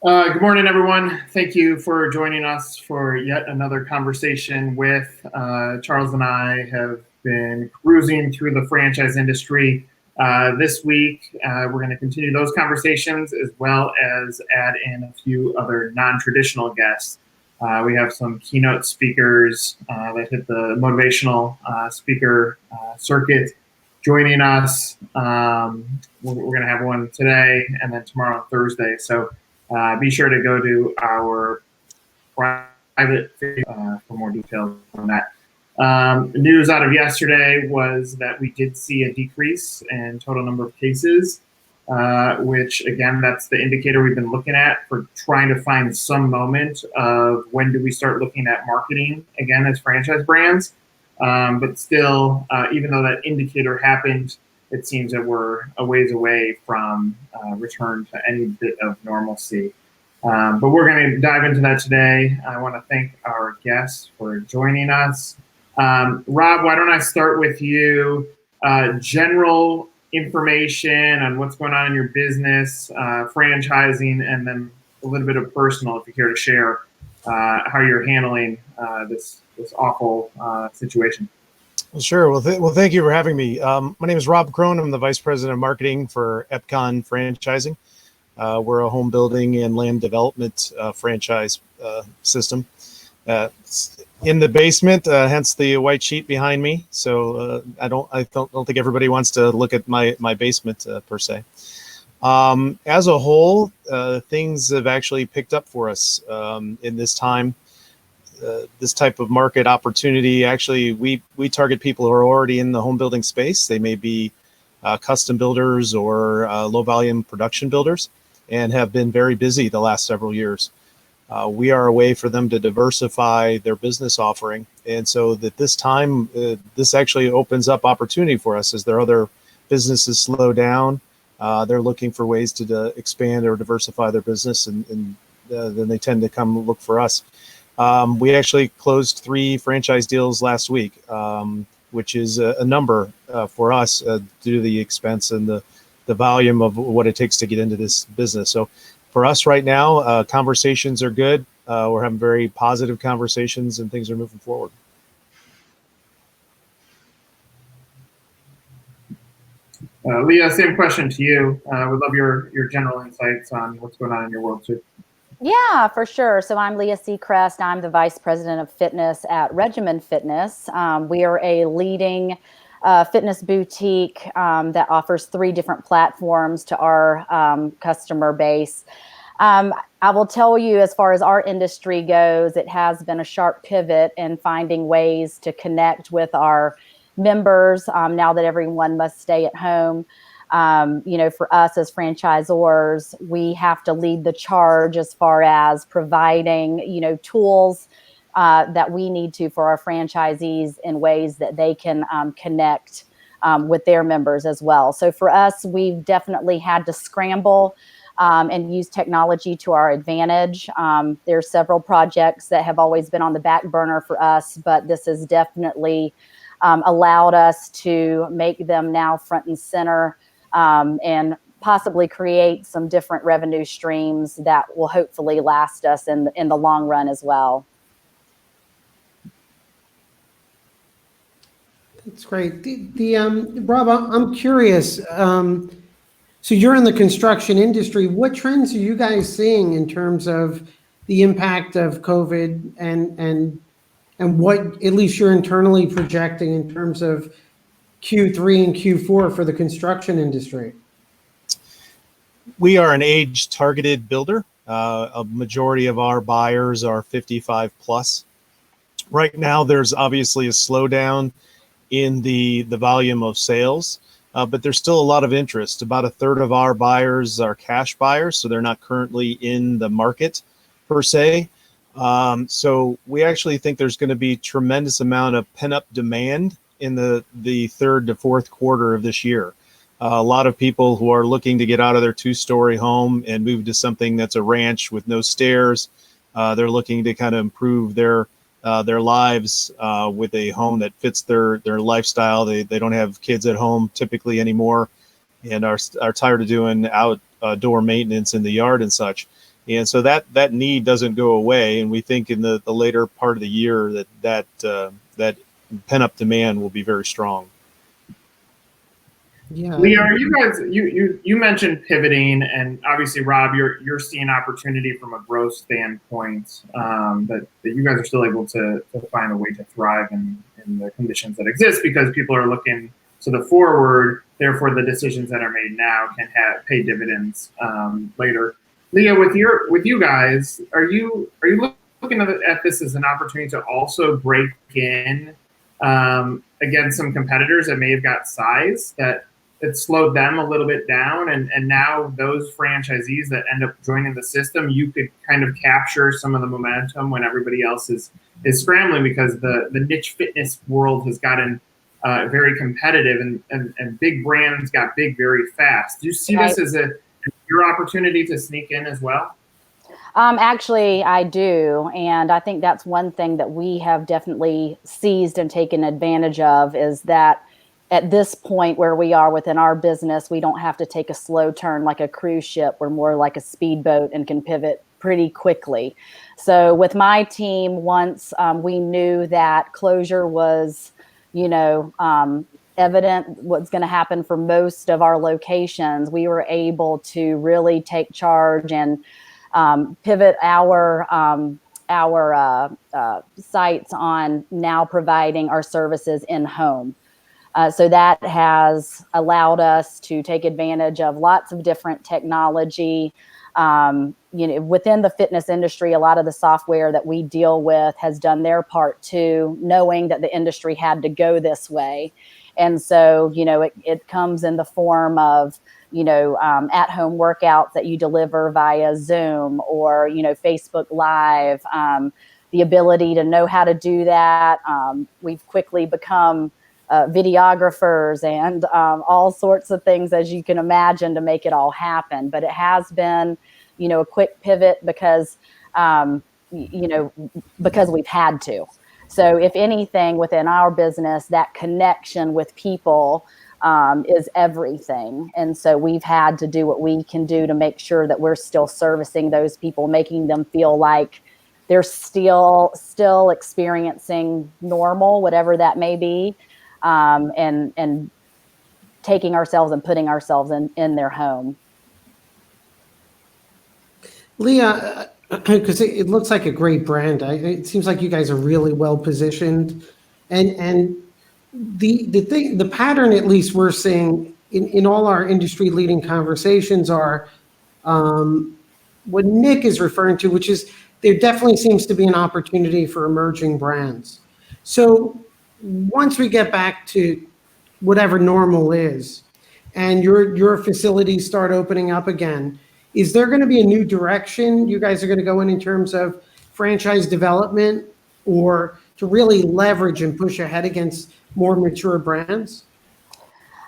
Good morning, everyone. Thank you for joining us for yet another conversation with Charles and I have been cruising through the franchise industry. This week, we're going to continue those conversations as well as add in a few other non-traditional guests. We have some keynote speakers that hit the motivational speaker circuit joining us. We're going to have one today and then tomorrow and Thursday. So be sure to go to our private for more details on that. News out of yesterday was that we did see a decrease in total number of cases, which again, that's the indicator we've been looking at for trying to find some moment of when do we start looking at marketing again as franchise brands. But still, even though that indicator happened, it seems that we're a ways away from return to any bit of normalcy. But we're going to dive into that today. I want to thank our guests for joining us. Rob, why don't I start with you? General information on what's going on in your business, franchising, and then a little bit of personal, if you care to share how you're handling this awful situation. Well, sure. Well, thank you for having me. My name is Rob Krohn. I'm the Vice President of Marketing for Epcon Franchising. We're a home building and land development franchise system. In the basement, hence the white sheet behind me. So I don't think everybody wants to look at my basement per se. As a whole, things have actually picked up for us in this time. This type of market opportunity, actually, we target people who are already in the home building space. They may be custom builders or low volume production builders and have been very busy the last several years. We are a way for them to diversify their business offering. And so that this time, this actually opens up opportunity for us as their other businesses slow down. They're looking for ways to expand or diversify their business, and then they tend to come look for us. We actually closed 3 franchise deals last week, which is a number for us due to the expense and the volume of what it takes to get into this business. So for us right now, conversations are good. We're having very positive conversations and things are moving forward. Leah, same question to you. We'd love your general insights on what's going on in your world too. Yeah, for sure. So I'm Leah Seacrest. I'm the Vice President of Fitness at REGYMEN Fitness. We are a leading fitness boutique that offers 3 different platforms to our customer base. I will tell you, as far as our industry goes, it has been a sharp pivot in finding ways to connect with our members now that everyone must stay at home. For us as franchisors, we have to lead the charge as far as providing, tools that we need to for our franchisees in ways that they can connect with their members as well. So for us, we've definitely had to scramble and use technology to our advantage. There's several projects that have always been on the back burner for us, but this has definitely allowed us to make them now front and center. And possibly create some different revenue streams that will hopefully last us in the long run as well. That's great. Rob, I'm curious. So you're in the construction industry. What trends are you guys seeing in terms of the impact of COVID and what at least you're internally projecting in terms of Q3 and Q4 for the construction industry? We are an age-targeted builder. A majority of our buyers are 55 plus. Right now, there's obviously a slowdown in the volume of sales, but there's still a lot of interest. About a third of our buyers are cash buyers, so they're not currently in the market per se. So we actually think there's going to be tremendous amount of pent-up demand in the 3rd to 4th quarter of this year. A lot of people who are looking to get out of their 2-story home and move to something that's a ranch with no stairs. They're looking to kind of improve their lives with a home that fits their lifestyle. They don't have kids at home typically anymore, and are tired of doing outdoor maintenance in the yard and such. And so that need doesn't go away. And we think in the later part of the year that pent-up demand will be very strong. Yeah. Leah, are you guys, you mentioned pivoting, and obviously, Rob, you're seeing opportunity from a growth standpoint, that you guys are still able to find a way to thrive in the conditions that exist, because people are looking to the forward. Therefore, the decisions that are made now can pay dividends later. Leah, with you guys, are you looking at this as an opportunity to also break in against some competitors that may have got size that it slowed them a little bit down, and now those franchisees that end up joining the system, you could kind of capture some of the momentum when everybody else is scrambling, because the niche fitness world has gotten very competitive, and big brands got big very fast. Do you see this as your opportunity to sneak in as well? Actually, I do. And I think that's one thing that we have definitely seized and taken advantage of, is that at this point where we are within our business, we don't have to take a slow turn like a cruise ship. We're more like a speedboat and can pivot pretty quickly. So with my team, once we knew that closure was, evident what's going to happen for most of our locations, we were able to really take charge and pivot our sites on now providing our services in home. So that has allowed us to take advantage of lots of different technology. Within the fitness industry, a lot of the software that we deal with has done their part too, knowing that the industry had to go this way. And so, it comes in the form of, at-home workouts that you deliver via Zoom or, Facebook Live, the ability to know how to do that. We've quickly become videographers and all sorts of things, as you can imagine, to make it all happen. But it has been, a quick pivot because we've had to. So if anything, within our business, that connection with people is everything. And so we've had to do what we can do to make sure that we're still servicing those people, making them feel like they're still experiencing normal, whatever that may be. And taking ourselves and putting ourselves in their home. Leah, because it looks like a great brand. It seems like you guys are really well positioned, and the pattern, at least we're seeing in all our industry leading conversations, are what Nick is referring to, which is there definitely seems to be an opportunity for emerging brands. So once we get back to whatever normal is, and your facilities start opening up again, is there going to be a new direction you guys are going to go in terms of franchise development, or to really leverage and push ahead against more mature brands?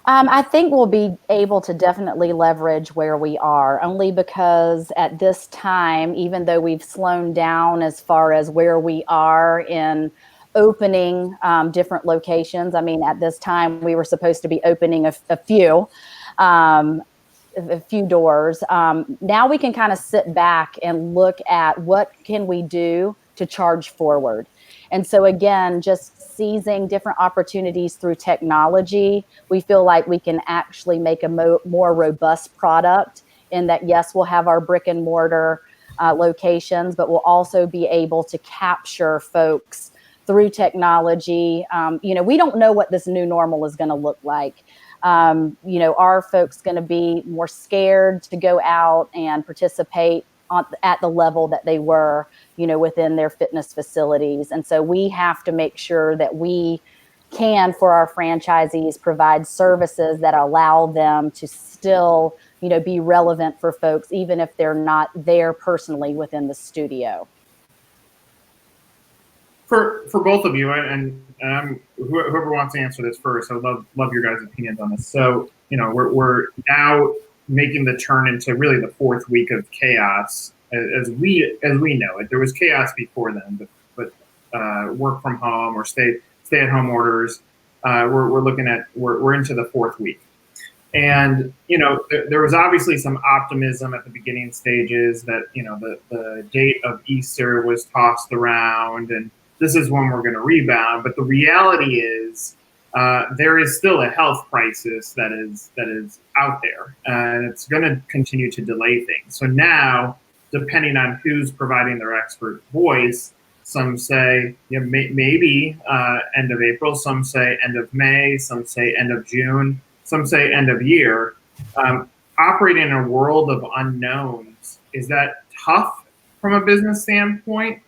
I think we'll be able to definitely leverage where we are, only because at this time, even though we've slowed down as far as where we are in opening different locations. I mean, at this time, we were supposed to be opening a few doors. Now we can kind of sit back and look at what can we do to charge forward. And so again, just seizing different opportunities through technology, we feel like we can actually make a more robust product, in that, yes, we'll have our brick and mortar locations, but we'll also be able to capture folks through technology. We don't know what this new normal is going to look like. Are folks going to be more scared to go out and participate at the level that they were, within their fitness facilities? And so we have to make sure that we can, for our franchisees, provide services that allow them to still, be relevant for folks, even if they're not there personally within the studio. For both of you, and whoever wants to answer this first, I would love your guys' opinions on this. So, we're now making the turn into really the fourth week of chaos, as we know it. There was chaos before then, but work from home or stay at home orders. We're looking at we're into the fourth week. And, there was obviously some optimism at the beginning stages that, the date of Easter was tossed around and this is when we're going to rebound. But the reality is there is still a health crisis that is out there, and it's going to continue to delay things. So now, depending on who's providing their expert voice, some say maybe end of April, some say end of May, some say end of June, some say end of year. Operating in a world of unknowns, is that tough from a business standpoint?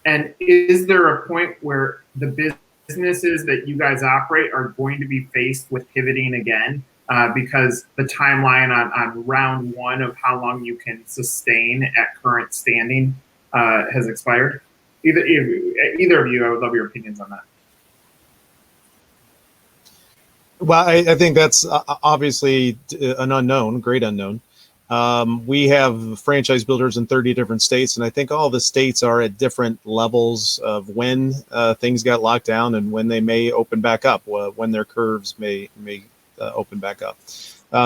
And is there a point where the businesses that you guys operate are going to be faced with pivoting again because the timeline on round one of how long you can sustain at current standing has expired? Either of you, I would love your opinions on that. Well, I think that's obviously an unknown, great unknown. We have franchise builders in 30 different states, and I think all the states are at different levels of when things got locked down and when they may open back up, when their curves may open back up.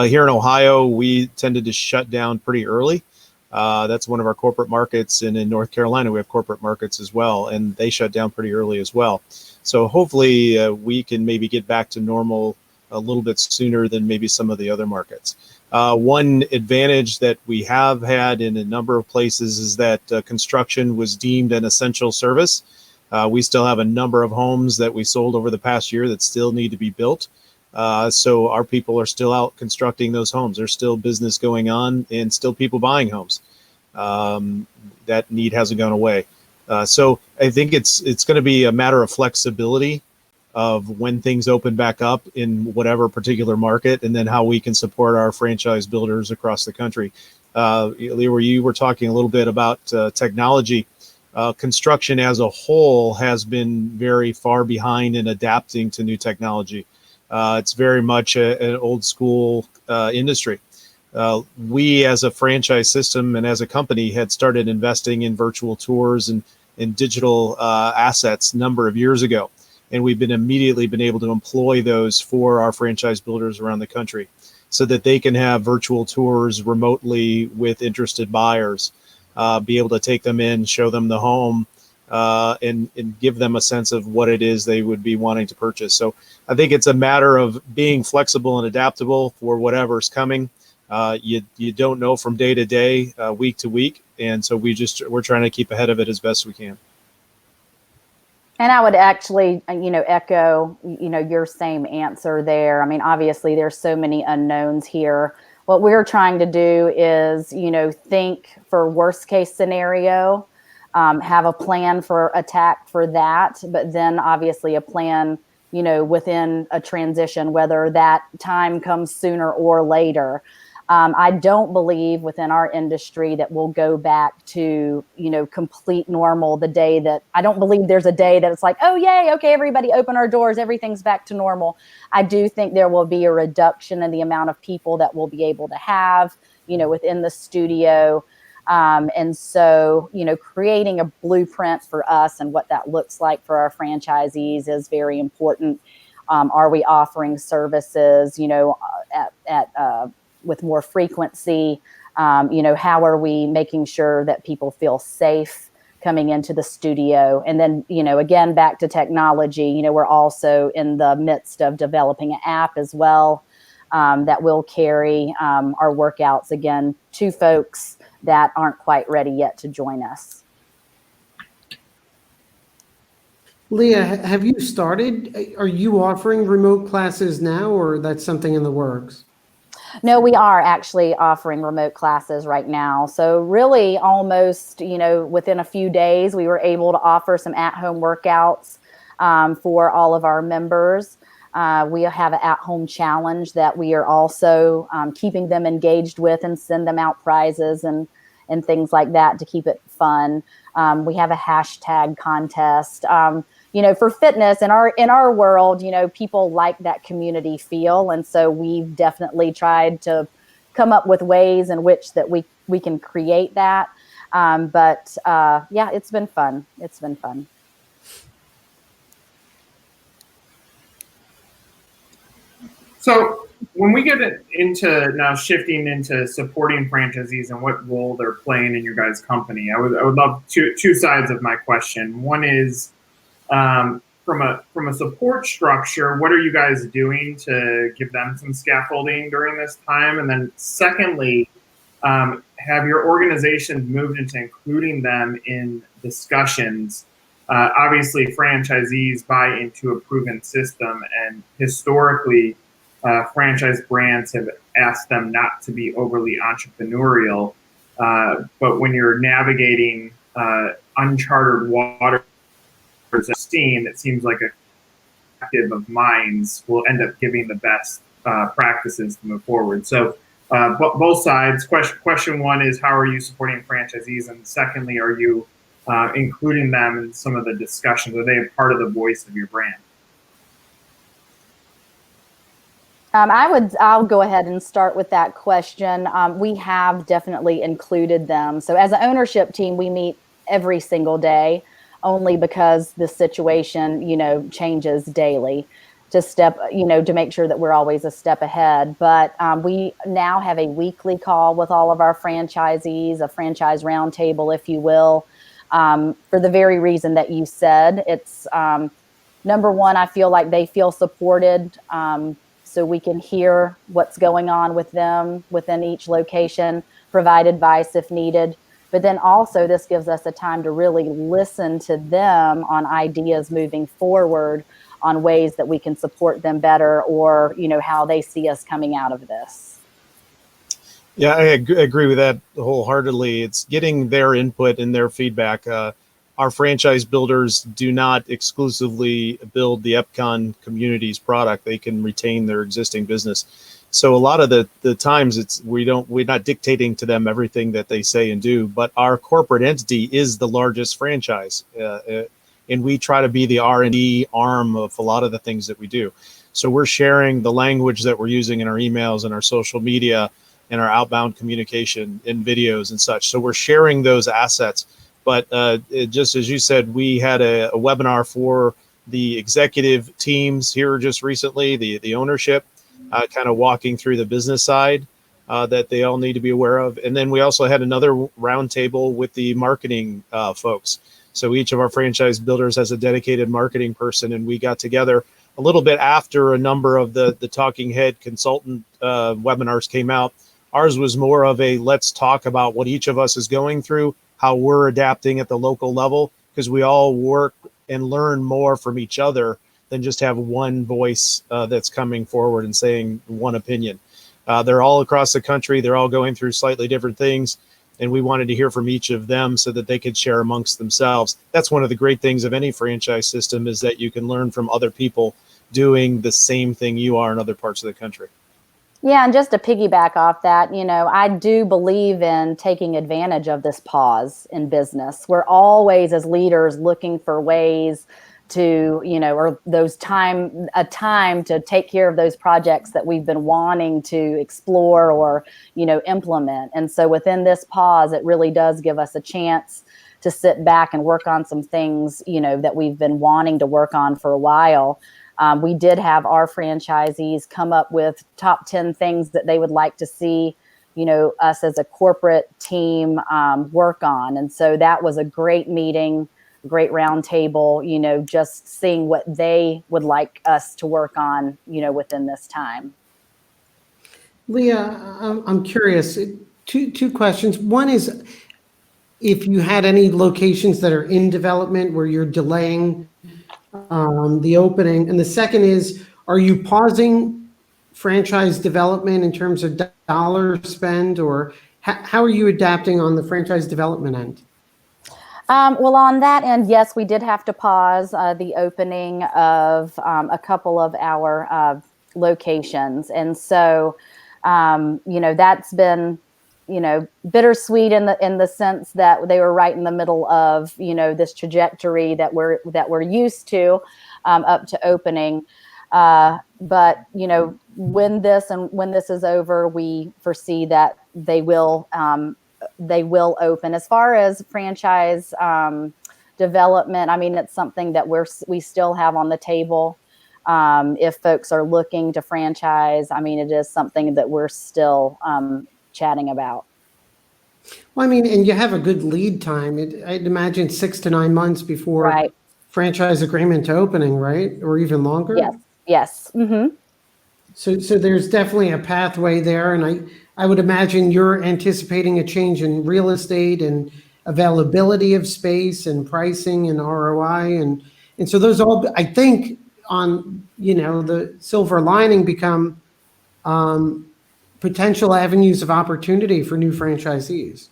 Here in Ohio, we tended to shut down pretty early. That's one of our corporate markets, and in North Carolina, we have corporate markets as well, and they shut down pretty early as well. So hopefully we can maybe get back to normal a little bit sooner than maybe some of the other markets. One advantage that we have had in a number of places is that construction was deemed an essential service. We still have a number of homes that we sold over the past year that still need to be built. So our people are still out constructing those homes. There's still business going on and still people buying homes. That need hasn't gone away. So I think it's going to be a matter of flexibility of when things open back up in whatever particular market, and then how we can support our franchise builders across the country. Leah, where you were talking a little bit about technology, construction as a whole has been very far behind in adapting to new technology. It's very much an old school industry. We as a franchise system and as a company had started investing in virtual tours and digital assets a number of years ago. And we've immediately been able to employ those for our franchise builders around the country so that they can have virtual tours remotely with interested buyers, be able to take them in, show them the home, and give them a sense of what it is they would be wanting to purchase. So I think it's a matter of being flexible and adaptable for whatever's coming. You don't know from day to day, week to week. And so we're trying to keep ahead of it as best we can. And I would actually, echo, your same answer there. I mean, obviously there's so many unknowns here. What we're trying to do is, think for worst case scenario, have a plan for attack for that, but then obviously a plan, within a transition, whether that time comes sooner or later. I don't believe within our industry that we'll go back to, complete normal the day that, I don't believe there's a day that it's like, oh, yay, okay, everybody open our doors, everything's back to normal. I do think there will be a reduction in the amount of people that we'll be able to have, within the studio. And so, creating a blueprint for us and what that looks like for our franchisees is very important. Are we offering services, with more frequency? How are we making sure that people feel safe coming into the studio? And then, again, back to technology, we're also in the midst of developing an app as well that will carry our workouts, again, to folks that aren't quite ready yet to join us. Leah, have you started? Are you offering remote classes now, or that's something in the works? No, we are actually offering remote classes right now. So really almost, within a few days, we were able to offer some at-home workouts for all of our members. We have an at-home challenge that we are also keeping them engaged with and send them out prizes and things like that to keep it fun. We have a hashtag contest. For fitness in our world, people like that community feel. And so we've definitely tried to come up with ways in which that we can create that. But it's been fun. It's been fun. So when we get into now shifting into supporting franchisees and what role they're playing in your guys' company, I would love two sides of my question. One is from a support structure, what are you guys doing to give them some scaffolding during this time? And then secondly, have your organizations moved into including them in discussions? Obviously, franchisees buy into a proven system, and historically, franchise brands have asked them not to be overly entrepreneurial. But when you're navigating uncharted waters, it seems like a collective of minds will end up giving the best practices to move forward. So both sides. Question one is, how are you supporting franchisees? And secondly, are you including them in some of the discussions? Are they a part of the voice of your brand? I'll go ahead and start with that question. We have definitely included them. So as an ownership team, we meet every single day, only because the situation, changes daily to make sure that we're always a step ahead. But we now have a weekly call with all of our franchisees, a franchise roundtable, if you will, for the very reason that you said. It's number one, I feel like they feel supported. So we can hear what's going on with them within each location, provide advice if needed. But then also this gives us a time to really listen to them on ideas moving forward, on ways that we can support them better, or, how they see us coming out of this. Yeah, I agree with that wholeheartedly. It's getting their input and their feedback. Our franchise builders do not exclusively build the Epcon community's product. They can retain their existing business. So a lot of the times we're not dictating to them everything that they say and do, but our corporate entity is the largest franchise. And we try to be the R&D arm of a lot of the things that we do. So we're sharing the language that we're using in our emails and our social media and our outbound communication in videos and such. So we're sharing those assets. But just as you said, we had a webinar for the executive teams here just recently, the ownership, kind of walking through the business side that they all need to be aware of. And then we also had another roundtable with the marketing folks. So each of our franchise builders has a dedicated marketing person, and we got together a little bit after a number of the talking head consultant webinars came out. Ours was more of a let's talk about what each of us is going through, how we're adapting at the local level, because we all work and learn more from each other than just have one voice that's coming forward and saying one opinion. They're all across the country. They're all going through slightly different things. And we wanted to hear from each of them so that they could share amongst themselves. That's one of the great things of any franchise system, is that you can learn from other people doing the same thing you are in other parts of the country. Yeah, and just to piggyback off that, I do believe in taking advantage of this pause in business. We're always, as leaders, looking for ways to, or a time to take care of those projects that we've been wanting to explore or, implement. And so within this pause, it really does give us a chance to sit back and work on some things, that we've been wanting to work on for a while. We did have our franchisees come up with top 10 things that they would like to see, us as a corporate team work on. And so that was a great meeting, great roundtable, just seeing what they would like us to work on, within this time. Leah, I'm curious. Two questions. One is, if you had any locations that are in development where you're delaying the opening, and the second is, are you pausing franchise development in terms of dollar spend, or how are you adapting on the franchise development end? Well, on that end, yes, we did have to pause the opening of a couple of our locations. And so, that's been, bittersweet in the sense that they were right in the middle of, this trajectory that we're used to up to opening. But, when this is over, we foresee that they will open. As far as franchise development, I mean, it's something that we still have on the table. If folks are looking to franchise, I mean, it is something that we're still chatting about. Well, I mean, and you have a good lead time. I'd imagine 6 to 9 months before Right. franchise agreement to opening, right? Or even longer? Yes. Yes. Mm-hmm. So there's definitely a pathway there, and I would imagine you're anticipating a change in real estate and availability of space and pricing and ROI, and so those all, I think, on, the silver lining, become potential avenues of opportunity for new franchisees.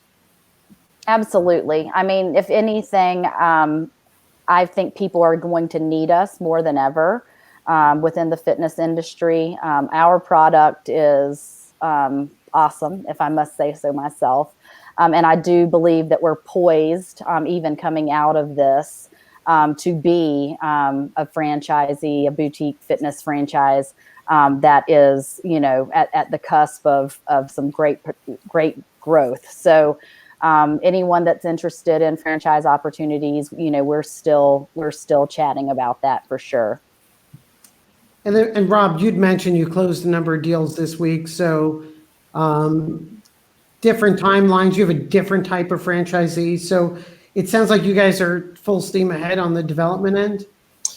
Absolutely. I mean, if anything, I think people are going to need us more than ever within the fitness industry. Our product is awesome, if I must say so myself. And I do believe that we're poised, even coming out of this, to be a franchisee, a boutique fitness franchise that is, at the cusp of some great growth. So anyone that's interested in franchise opportunities, we're still chatting about that for sure. And Rob, you'd mentioned you closed a number of deals this week, so different timelines. You have a different type of franchisee, so it sounds like you guys are full steam ahead on the development end.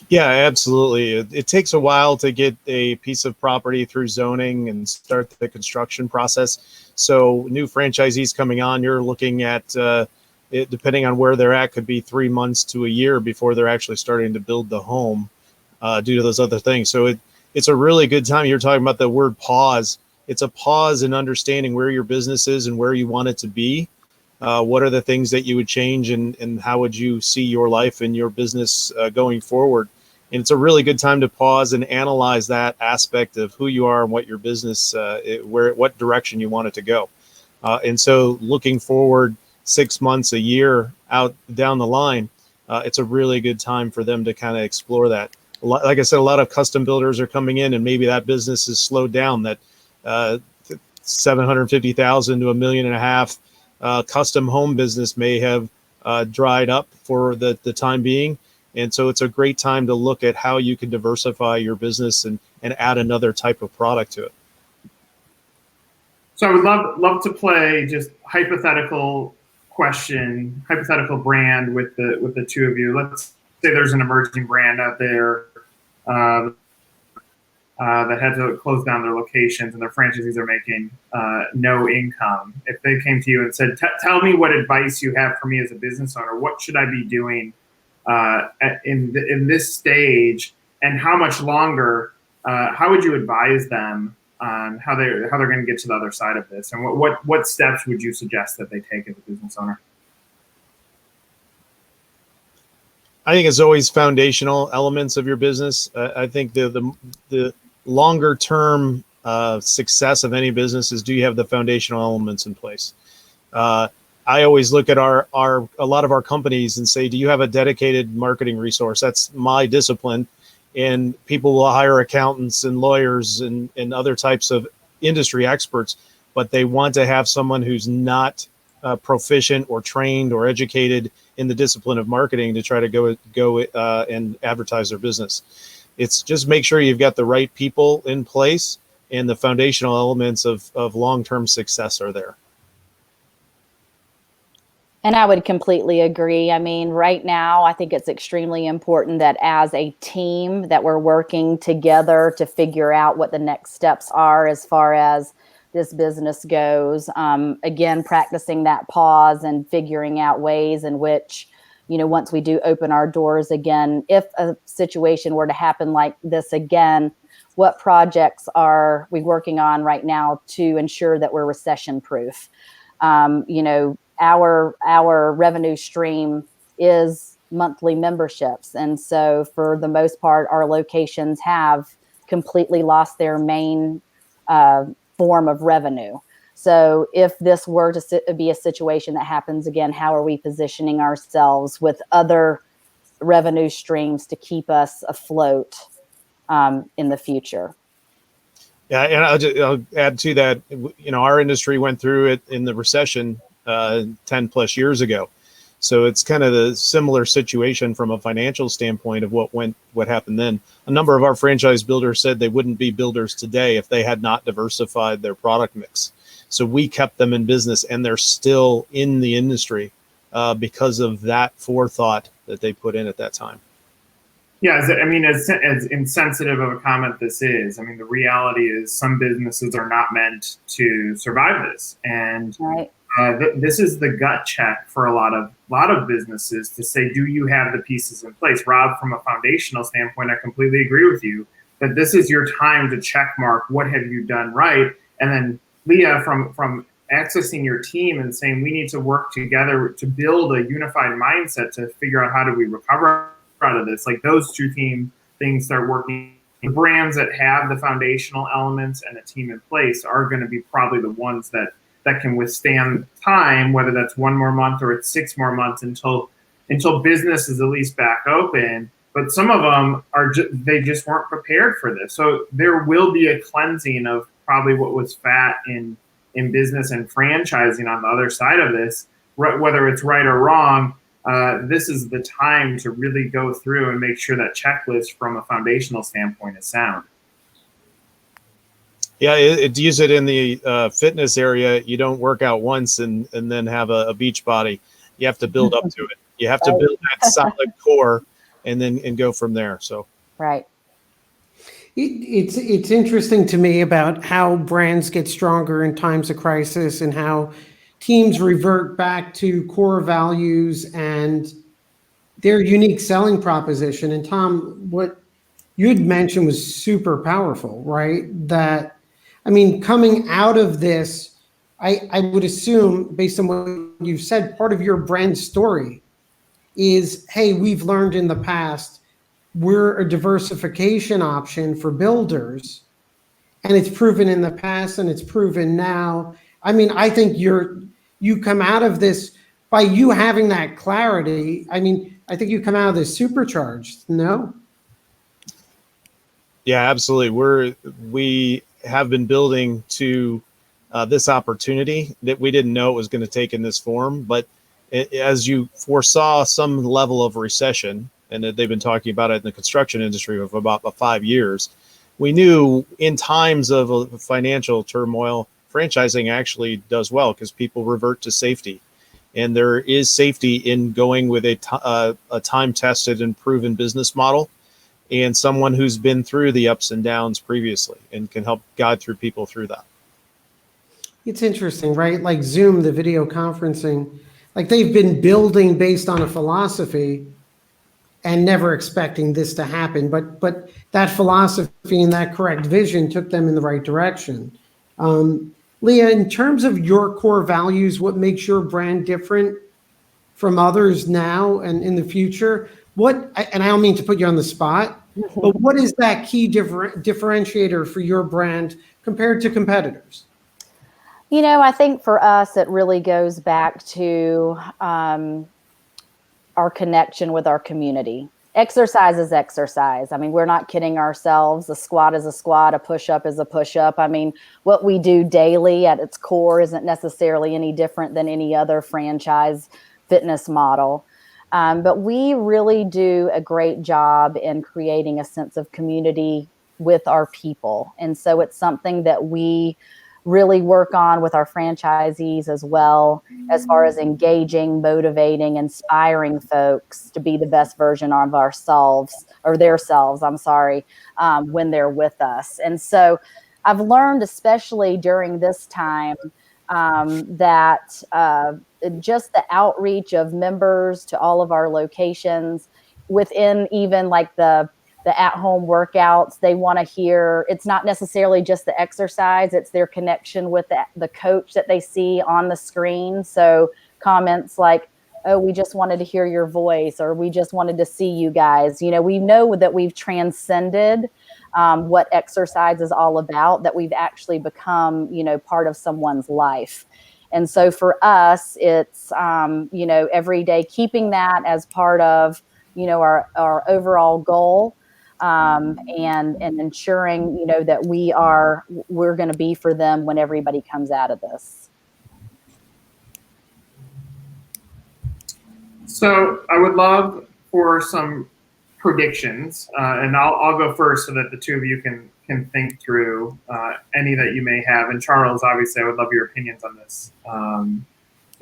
Yeah, absolutely. It takes a while to get a piece of property through zoning and start the construction process. So new franchisees coming on, you're looking at, it, depending on where they're at, could be 3 months to a year before they're actually starting to build the home due to those other things. So it's a really good time. You're talking about the word pause. It's a pause in understanding where your business is and where you want it to be. What are the things that you would change, and how would you see your life and your business going forward? And it's a really good time to pause and analyze that aspect of who you are and what your business, what direction you want it to go. And so looking forward 6 months, a year out down the line, it's a really good time for them to kind of explore that. Like I said, a lot of custom builders are coming in, and maybe that business is slowed down. That $750,000 to $1.5 million custom home business may have dried up for the time being. And so it's a great time to look at how you can diversify your business and add another type of product to it. So I would love to play just hypothetical question, hypothetical brand with the two of you. Let's say there's an emerging brand out there that had to close down their locations and their franchisees are making no income. If they came to you and said, tell me what advice you have for me as a business owner, what should I be doing in this stage, and how much longer, how would you advise them on how they're going to get to the other side of this, and what steps would you suggest that they take as a business owner? I think it's always foundational elements of your business. I think the longer term success of any business is, do you have the foundational elements in place? I always look at a lot of our companies and say, do you have a dedicated marketing resource? That's my discipline. And people will hire accountants and lawyers and other types of industry experts, but they want to have someone who's not proficient or trained or educated in the discipline of marketing to try to go and advertise their business. It's just make sure you've got the right people in place and the foundational elements of long-term success are there. And I would completely agree. I mean, right now, I think it's extremely important that as a team that we're working together to figure out what the next steps are as far as this business goes. Again, practicing that pause and figuring out ways in which, once we do open our doors again, if a situation were to happen like this again, what projects are we working on right now to ensure that we're recession proof? Our revenue stream is monthly memberships. And so for the most part, our locations have completely lost their main form of revenue. So if this were to be a situation that happens again, how are we positioning ourselves with other revenue streams to keep us afloat in the future? Yeah, and I'll add to that. Our industry went through it in the recession 10 plus years ago. So it's kind of the similar situation from a financial standpoint of what happened then. A number of our franchise builders said they wouldn't be builders today if they had not diversified their product mix. So we kept them in business, and they're still in the industry because of that forethought that they put in at that time. Yeah, as insensitive of a comment this is, I mean, the reality is some businesses are not meant to survive this, and Right. this is the gut check for a lot of businesses to say, do you have the pieces in place? Rob, from a foundational standpoint, I completely agree with you that this is your time to check mark what have you done right, and then Leah, from accessing your team and saying we need to work together to build a unified mindset to figure out how do we recover out of this. Like those two things start working. The brands that have the foundational elements and a team in place are going to be probably the ones that can withstand time, whether that's 1 more month or it's 6 more months until business is at least back open. But some of them they just weren't prepared for this. So there will be a cleansing of probably what was fat in business and franchising on the other side of this, whether it's right or wrong. This is the time to really go through and make sure that checklist from a foundational standpoint is sound. Yeah, use it in the fitness area. You don't work out once and then have a beach body. You have to build up to it. You have to build that solid core and go from there. So Right. It's interesting to me about how brands get stronger in times of crisis and how teams revert back to core values and their unique selling proposition. And Tom, what you'd mentioned was super powerful, right? That, I mean, coming out of this, I would assume, based on what you've said, part of your brand story is, hey, we've learned in the past we're a diversification option for builders, and it's proven in the past and it's proven now. I mean, I think you come out of this by you having that clarity. I mean, I think you come out of this supercharged. No? yeah, absolutely. We have been building to this opportunity that we didn't know it was going to take in this form, but as you foresaw some level of recession, and that they've been talking about it in the construction industry for about 5 years, we knew in times of financial turmoil, franchising actually does well because people revert to safety. And there is safety in going with a time-tested and proven business model and someone who's been through the ups and downs previously and can help guide people through that. It's interesting, right? Like Zoom, the video conferencing, like they've been building based on a philosophy and never expecting this to happen. But that philosophy and that correct vision took them in the right direction. Leah, in terms of your core values, what makes your brand different from others now and in the future? And I don't mean to put you on the spot, but what is that key differentiator for your brand compared to competitors? You know, I think for us, it really goes back to our connection with our community. Exercise is exercise. I mean, we're not kidding ourselves. A squat is a squat. A push-up is a push-up. I mean, what we do daily at its core isn't necessarily any different than any other franchise fitness model. But we really do a great job in creating a sense of community with our people. And so it's something that we really work on with our franchisees as well, as far as engaging, motivating, inspiring folks to be the best version of ourselves or theirselves, when they're with us. And so I've learned, especially during this time, that just the outreach of members to all of our locations within even like the at-home workouts, they want to hear, it's not necessarily just the exercise, it's their connection with the coach that they see on the screen. So comments like, oh, we just wanted to hear your voice, or we just wanted to see you guys. You know, we know that we've transcended what exercise is all about, that we've actually become, you know, part of someone's life. And so for us, it's, you know, every day keeping that as part of, you know, our overall goal. And ensuring, you know, that we're going to be for them when everybody comes out of this. So I would love for some predictions, and I'll go first so that the two of you can think through any that you may have. And Charles, obviously, I would love your opinions on this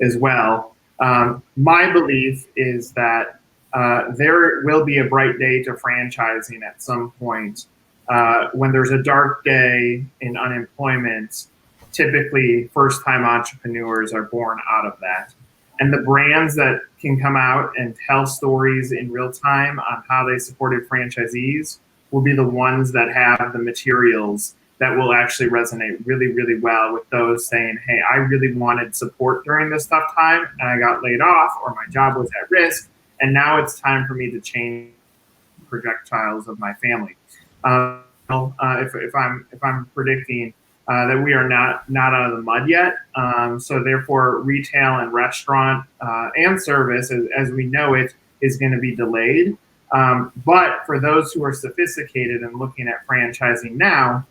as well. My belief is that there will be a bright day to franchising at some point. When there's a dark day in unemployment, typically first-time entrepreneurs are born out of that. And the brands that can come out and tell stories in real time on how they supported franchisees will be the ones that have the materials that will actually resonate really, really well with those saying, hey, I really wanted support during this tough time and I got laid off or my job was at risk. And now it's time for me to change projectiles of my family. If I'm predicting that we are not out of the mud yet, so therefore retail and restaurant and service, as we know it, is going to be delayed. But for those who are sophisticated and looking at franchising now,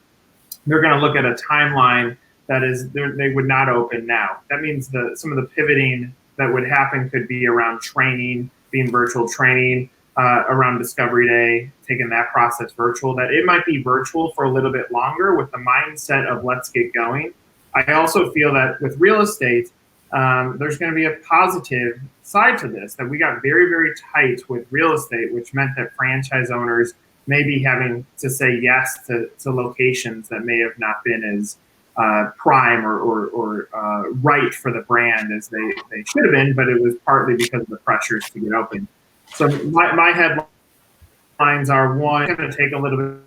they're going to look at a timeline that is they would not open now. That means some of the pivoting that would happen could be around training, being virtual training, around Discovery Day, taking that process virtual, that it might be virtual for a little bit longer with the mindset of let's get going. I also feel that with real estate, there's going to be a positive side to this, that we got very, very tight with real estate, which meant that franchise owners may be having to say yes to locations that may have not been as prime or right for the brand as they should have been, but it was partly because of the pressures to get open. So my headlines are, one, it's going to take a little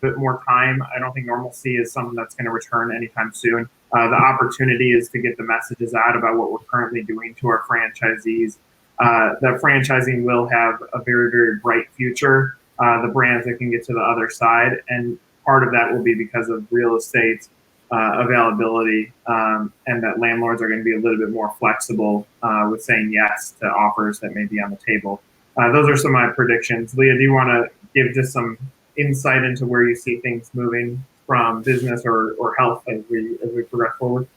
bit more time. I don't think normalcy is something that's going to return anytime soon. The opportunity is to get the messages out about what we're currently doing to our franchisees. That franchising will have a very, very bright future. The brands that can get to the other side, and part of that will be because of real estate availability, and that landlords are going to be a little bit more flexible with saying yes to offers that may be on the table. Those are some of my predictions. Leah, do you want to give just some insight into where you see things moving from business or health as we progress forward?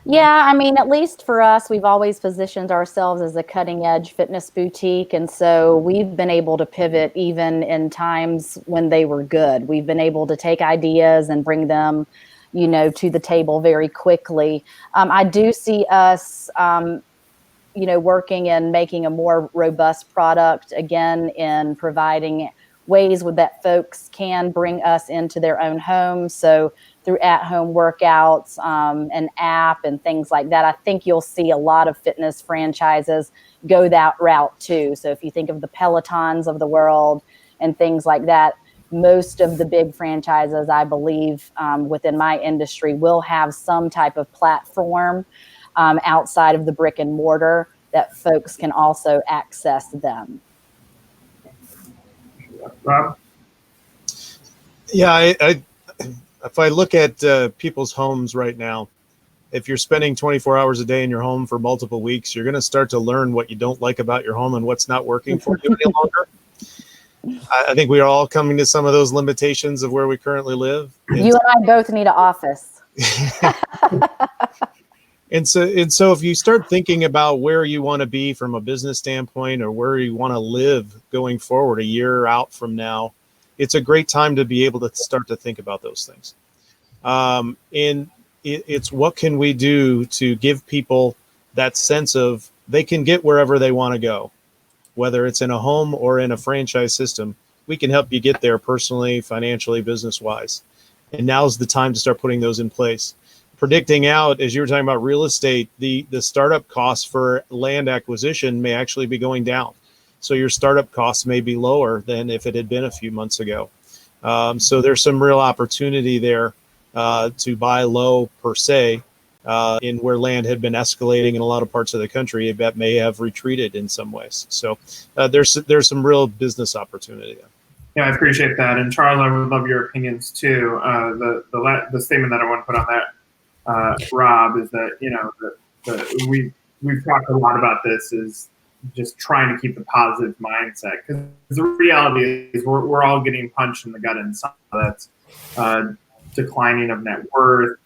Yeah, I mean, at least for us, we've always positioned ourselves as a cutting edge fitness boutique. And so we've been able to pivot even in times when they were good. We've been able to take ideas and bring them, to the table very quickly. I do see us, working and making a more robust product, again, in providing ways that folks can bring us into their own homes. So through at-home workouts, an app and things like that. I think you'll see a lot of fitness franchises go that route too. So if you think of the Pelotons of the world and things like that, most of the big franchises, I believe, within my industry will have some type of platform outside of the brick and mortar that folks can also access them. Rob? Yeah, if I look at people's homes right now, if you're spending 24 hours a day in your home for multiple weeks, you're going to start to learn what you don't like about your home and what's not working for you any longer. I think we are all coming to some of those limitations of where we currently live. You and I both need an office. And so if you start thinking about where you want to be from a business standpoint or where you want to live going forward a year out from now, it's a great time to be able to start to think about those things. And it's what can we do to give people that sense of they can get wherever they want to go, whether it's in a home or in a franchise system. We can help you get there personally, financially, business-wise. And now's the time to start putting those in place. Predicting out, as you were talking about real estate, the startup costs for land acquisition may actually be going down. So your startup costs may be lower than if it had been a few months ago. So there's some real opportunity there to buy low per se, in where land had been escalating in a lot of parts of the country that may have retreated in some ways. So there's some real business opportunity there. Yeah, I appreciate that. And Charles, I would love your opinions too. The statement that I want to put on that, Rob, is that we've talked a lot about this, is just trying to keep the positive mindset, because the reality is we're all getting punched in the gut in some of that's declining of net worth,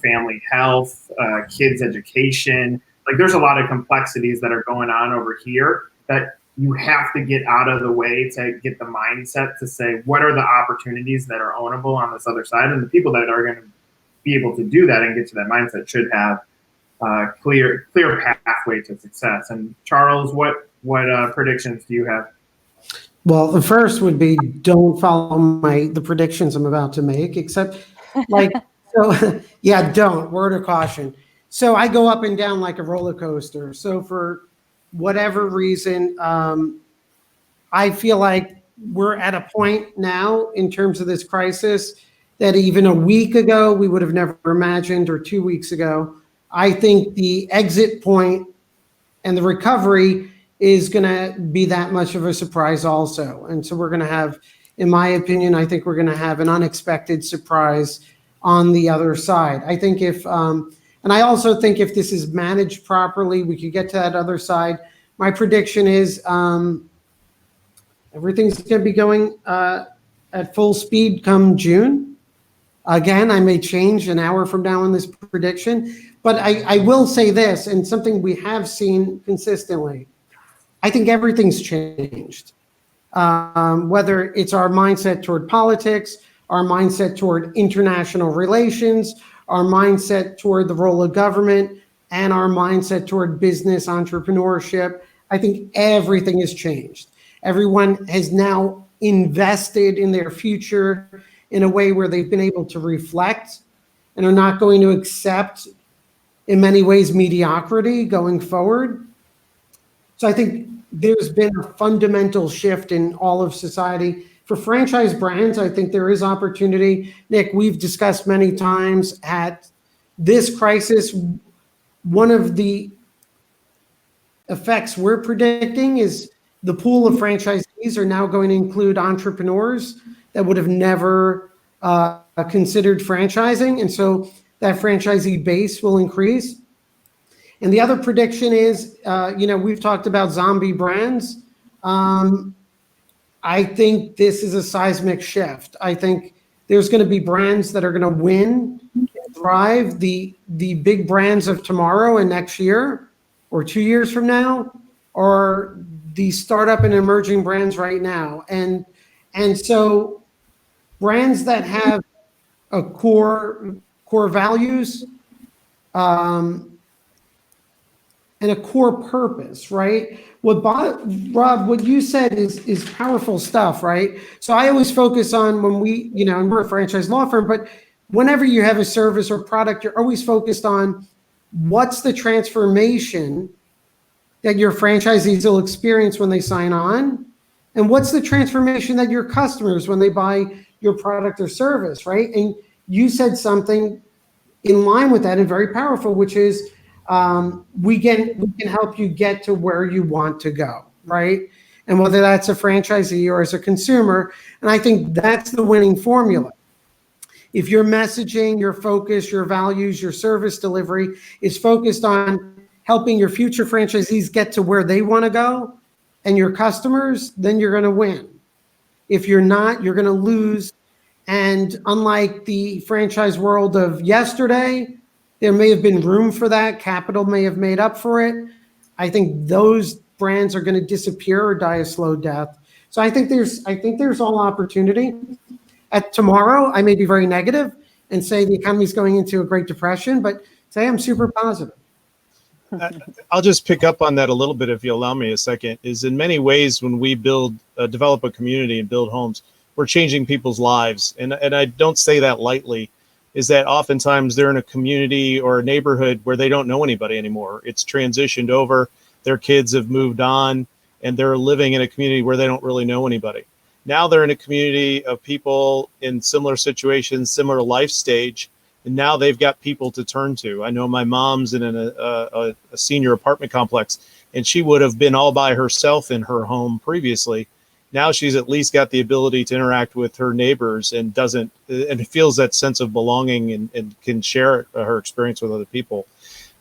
family health, kids' education, like there's a lot of complexities that are going on over here that you have to get out of the way to get the mindset to say, what are the opportunities that are ownable on this other side? And the people that are going to be able to do that and get to that mindset should have clear pathway to success. And Charles, what predictions do you have? Well, the first would be don't follow the predictions I'm about to make, except like, so yeah, don't, word of caution. So I go up and down like a roller coaster. So for whatever reason, I feel like we're at a point now in terms of this crisis that even a week ago we would have never imagined, or 2 weeks ago. I think the exit point and the recovery is going to be that much of a surprise also. And so we're going to have, in my opinion, I think we're going to have an unexpected surprise on the other side. I think and I also think if this is managed properly, we could get to that other side. My prediction is everything's going to be going at full speed come June. Again, I may change an hour from now in this prediction, but I will say this, and something we have seen consistently. I think everything's changed. Whether it's our mindset toward politics, our mindset toward international relations, our mindset toward the role of government, and our mindset toward business entrepreneurship, I think everything has changed. Everyone has now invested in their future in a way where they've been able to reflect and are not going to accept, in many ways, mediocrity going forward. So I think there's been a fundamental shift in all of society. For franchise brands, I think there is opportunity. Nick, we've discussed many times at this crisis, one of the effects we're predicting is the pool of franchisees are now going to include entrepreneurs that would have never considered franchising. And so that franchisee base will increase. And the other prediction is, we've talked about zombie brands. I think this is a seismic shift. I think there's going to be brands that are going to win, thrive, the big brands of tomorrow and next year or 2 years from now, or the startup and emerging brands right now. And so brands that have a core values and a core purpose, right? Rob, what you said is powerful stuff, right? So I always focus on when we, and we're a franchise law firm, but whenever you have a service or product, you're always focused on what's the transformation that your franchisees will experience when they sign on, and what's the transformation that your customers when they buy your product or service, right? And you said something in line with that and very powerful, which is we can help you get to where you want to go, right? And whether that's a franchisee or as a consumer, and I think that's the winning formula. If your messaging, your focus, your values, your service delivery is focused on helping your future franchisees get to where they want to go and your customers, then you're going to win. If you're not, you're going to lose. And unlike the franchise world of yesterday, there may have been room for that. Capital may have made up for it. I think those brands are going to disappear or die a slow death. So I think there's all opportunity. At tomorrow, I may be very negative and say the economy is going into a Great Depression, but today I'm super positive. I'll just pick up on that a little bit, if you allow me a second, is in many ways when we develop a community and build homes, we're changing people's lives. And I don't say that lightly, is that oftentimes they're in a community or a neighborhood where they don't know anybody anymore. It's transitioned over, their kids have moved on, and they're living in a community where they don't really know anybody. Now they're in a community of people in similar situations, similar life stage, and now they've got people to turn to. I know my mom's in a senior apartment complex, and she would have been all by herself in her home previously. Now she's at least got the ability to interact with her neighbors and feels that sense of belonging and can share her experience with other people.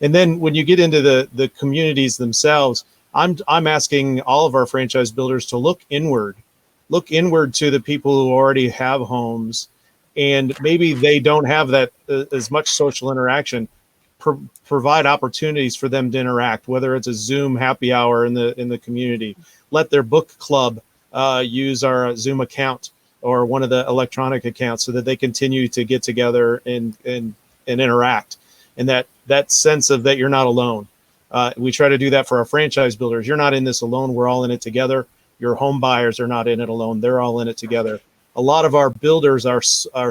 And then when you get into the communities themselves, I'm asking all of our franchise builders to look inward to the people who already have homes, and maybe they don't have that as much social interaction. provide opportunities for them to interact, whether it's a Zoom happy hour in the community. Let their book club use our Zoom account or one of the electronic accounts so that they continue to get together and interact. And that sense of that you're not alone. We try to do that for our franchise builders. You're not in this alone. We're all in it together. Your home buyers are not in it alone. They're all in it together. A lot of our builders are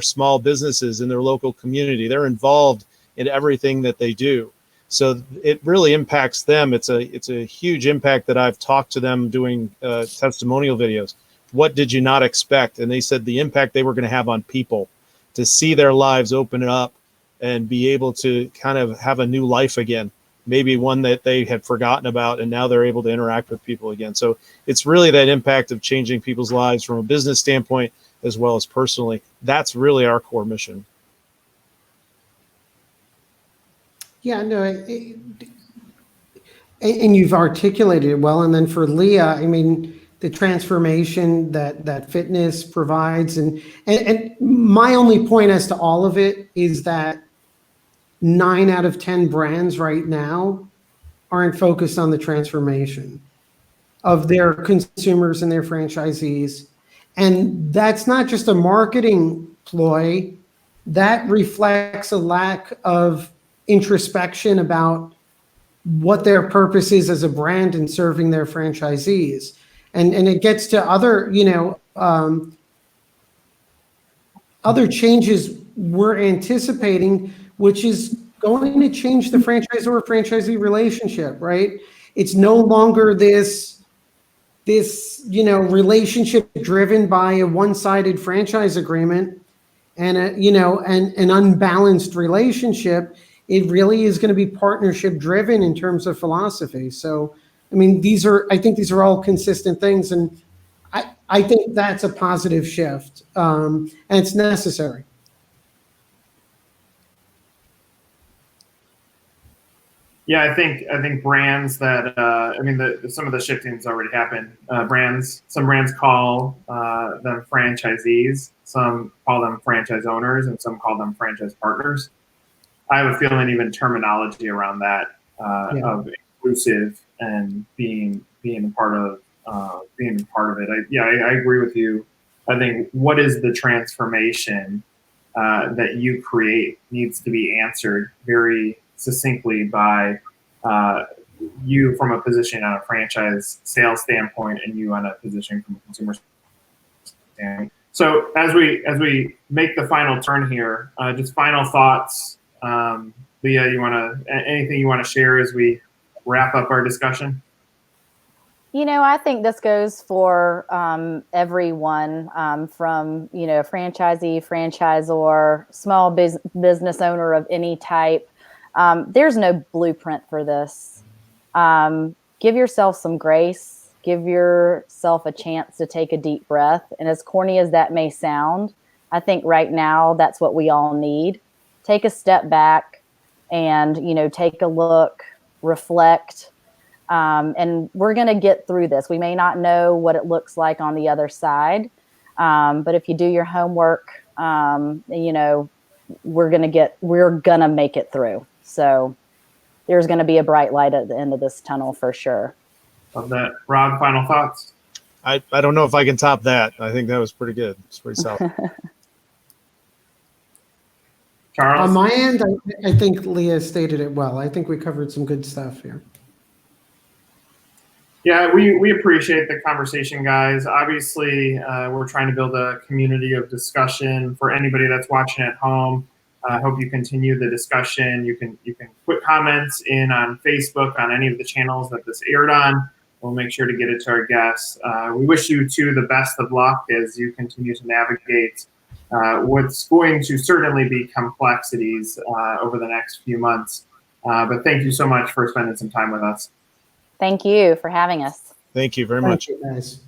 small businesses in their local community. They're involved in everything that they do. So it really impacts them. It's a huge impact that I've talked to them doing testimonial videos. What did you not expect? And they said the impact they were going to have on people, to see their lives open up and be able to kind of have a new life again, maybe one that they had forgotten about, and now they're able to interact with people again. So it's really that impact of changing people's lives from a business standpoint as well as personally. That's really our core mission. Yeah, no, and you've articulated it well. And then for Leah, I mean, the transformation that fitness provides, and my only point as to all of it is that 9 out of 10 brands right now aren't focused on the transformation of their consumers and their franchisees. And that's not just a marketing ploy. That reflects a lack of introspection about what their purpose is as a brand and serving their franchisees. And it gets to other, other changes we're anticipating, which is going to change the franchisor-franchisee relationship, right? It's no longer this relationship driven by a one-sided franchise agreement and an unbalanced relationship. It really is going to be partnership driven in terms of philosophy. So, I mean, I think these are all consistent things, and I think that's a positive shift, and it's necessary. Yeah, I think brands that some of the shifting's already happened. Some brands call them franchisees, some call them franchise owners, and some call them franchise partners. I have a feeling even terminology around that of inclusive and being part of it. I agree with you. I think what is the transformation that you create needs to be answered very succinctly by you from a position on a franchise sales standpoint and you on a position from a consumer standpoint. So as we make the final turn here, just final thoughts. Leah, anything you want to share as we wrap up our discussion? I think this goes for everyone, from franchisee, franchisor, small business owner of any type. There's no blueprint for this. Give yourself some grace. Give yourself a chance to take a deep breath. And as corny as that may sound, I think right now that's what we all need. Take a step back and, take a look, reflect. And we're going to get through this. We may not know what it looks like on the other side. But if you do your homework, we're going to make it through. So there's going to be a bright light at the end of this tunnel for sure. Love that. Rob, final thoughts? I don't know if I can top that. I think that was pretty good. It's pretty solid. Charles? On my end, I think Leah stated it well. I think we covered some good stuff here. Yeah, we appreciate the conversation, guys. Obviously, we're trying to build a community of discussion for anybody that's watching at home. I hope you continue the discussion. You can put comments in on Facebook on any of the channels that this aired on. We'll make sure to get it to our guests. We wish you two the best of luck as you continue to navigate what's going to certainly be complexities over the next few months. But thank you so much for spending some time with us. Thank you for having us. Thank you very much. Thank you, guys.